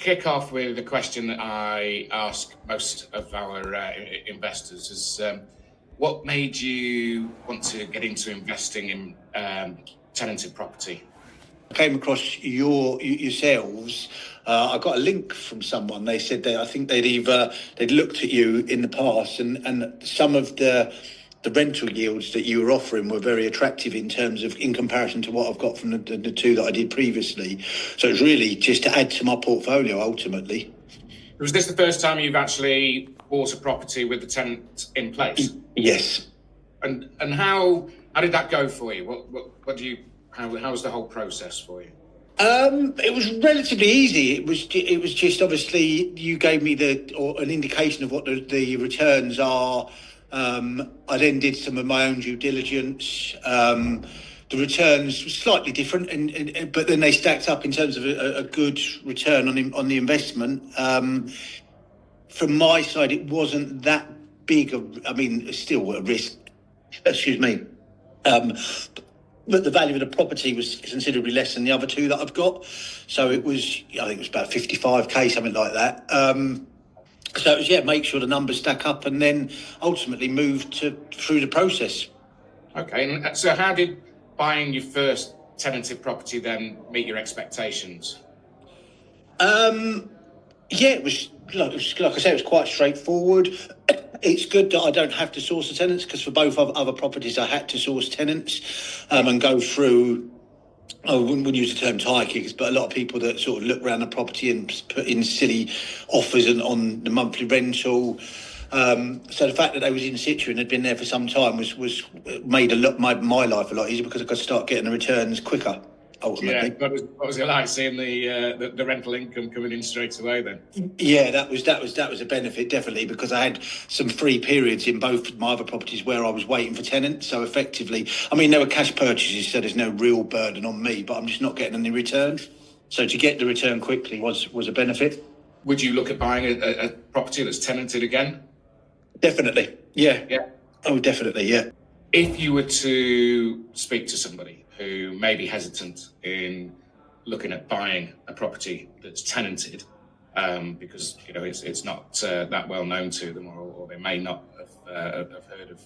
kick off with a question that I ask most of our investors is, what made you want to get into investing in tenanted property? I came across yourselves. I got a link from someone. They said I think they'd looked at you in the past, and some of the rental yields that you were offering were very attractive in comparison to what I've got from the two that I did previously. So it's really just to add to my portfolio ultimately. Was this the first time you've actually bought a property with the tenant in place? Yes. And how did that go for you? How was the whole process for you? It was relatively easy. It was just obviously you gave me an indication of what the returns are. I then did some of my own due diligence. The returns were slightly different, but then they stacked up in terms of a good return on the investment. From my side, it wasn't that big. It's still a risk. Excuse me. But the value of the property was considerably less than the other two that I've got. So I think it was about 55k, something like that. So it was, make sure the numbers stack up and then ultimately move through the process. Okay, and so how did buying your first tenanted property then meet your expectations? It was like I said, it was quite straightforward. It's good that I don't have to source the tenants, because for both other properties I had to source tenants and go through. I wouldn't use the term tire kickers, but a lot of people that sort of look around the property and put in silly offers on the monthly rental. So the fact that they was in situ and had been there for some time was made my life a lot easier, because I could start getting the returns quicker. Ultimately. Yeah, what was it like seeing the rental income coming in straight away then? Yeah, that was a benefit, definitely, because I had some free periods in both my other properties where I was waiting for tenants. So effectively, there were cash purchases, so there's no real burden on me, but I'm just not getting any return. So to get the return quickly was a benefit. Would you look at buying a property that's tenanted again? Definitely, yeah. Yeah. Oh, definitely, yeah. If you were to speak to somebody who may be hesitant in looking at buying a property that's tenanted, because it's not that well known to them, or they may not have heard of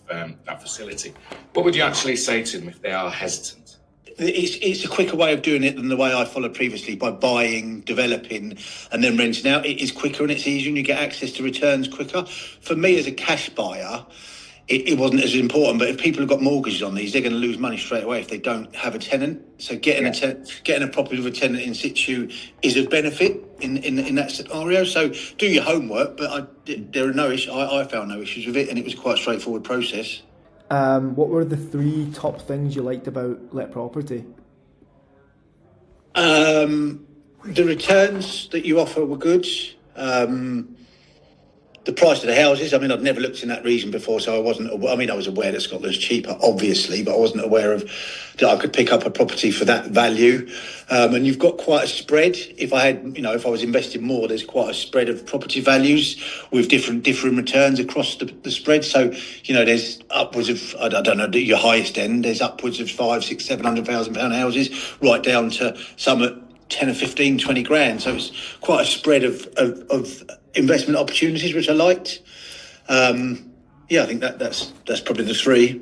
that facility, what would you actually say to them if they are hesitant? It's a quicker way of doing it than the way I followed previously, by buying, developing, and then renting out. It is quicker and it's easier, and you get access to returns quicker. For me as a cash buyer, it wasn't as important, but if people have got mortgages on these, they're going to lose money straight away if they don't have a tenant. So getting a property with a tenant in situ is a benefit in that scenario. So do your homework, but there are no issues. I found no issues with it, and it was quite a straightforward process. What were the 3 top things you liked about Let Property? The returns that you offer were good. The price of the houses, I'd never looked in that region before, so I was aware that Scotland's cheaper, obviously, but I wasn't aware of that I could pick up a property for that value. And you've got quite a spread. If I was investing more, there's quite a spread of property values with different returns across the spread. So, there's upwards of, I don't know, your highest end, there's upwards of 500,000, 600,000, 700,000 pound houses, right down to some at 10 or 15, 20 grand. So it's quite a spread of investment opportunities, which I liked. I think that's probably the 3.